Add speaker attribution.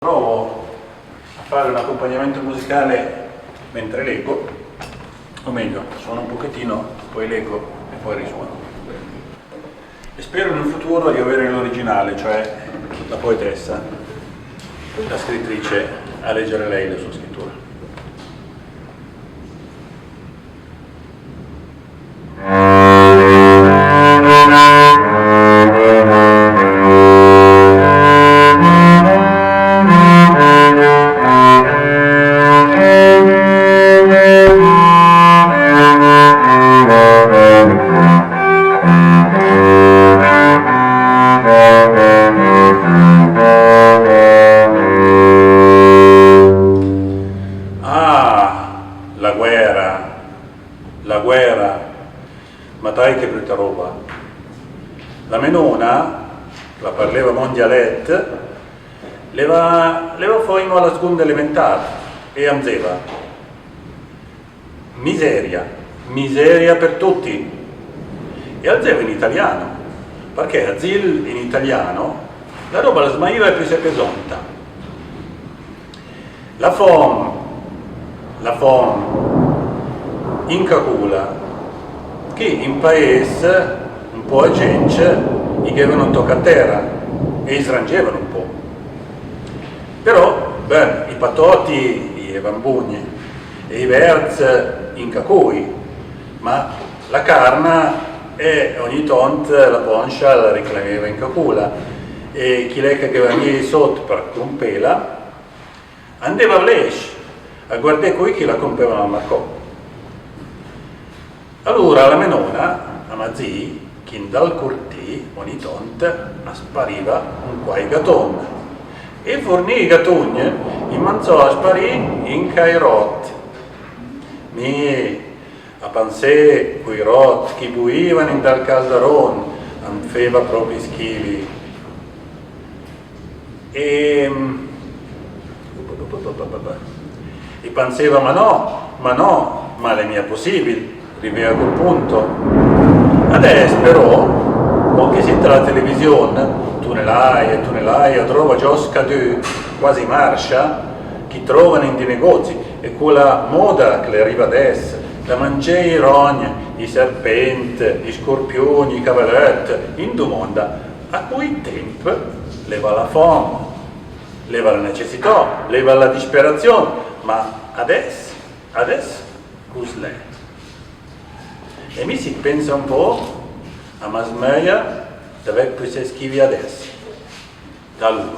Speaker 1: Provo a fare un accompagnamento musicale mentre leggo, o meglio, suono un pochettino, poi leggo e poi risuono. E spero in un futuro di avere l'originale, cioè la poetessa, la scrittrice, a leggere lei la sua scrittura. La guerra, ma dai che brutta roba. La menona, la parleva mondialette, leva fuori alla seconda elementare e amzeva. Miseria per tutti. E alzeva in italiano, perché azil in italiano la roba la smaiva e più si è pesonta. La fome, in cacula, che in paese un po' a gente gli avevano un tocco a terra e gli srangevano un po'. Però, i patoti, i bambugni e i verzi in cacui, ma la carne e ogni tanto la pancia la reclamava in cacula e chi lei che veniva sotto per compela andava a Blesch a guardare qui chi la compevano al marcò. Allora la menona, a Mazì, che dal cortì ogni tanto spariva un quai gaton e fornì i gatoni in manzò a sparì in cairot. A pensare quei rot che buivano in dal caldaron non feva proprio schivi e pensava ma le mie possibili arriva a quel punto. Adesso però, che sente la televisione, tunnelai, trova già scadù, quasi marcia, chi trovano in dei negozi, e quella moda che le arriva adesso, da mangiare i rogni, i serpenti, i scorpioni, i cavalletti, in domanda, a cui tempo leva la fame, leva la necessità, leva la disperazione, ma adesso, cos'è? E mi si pensa un po' a Masmeia dove poi si scrive adesso, da lui.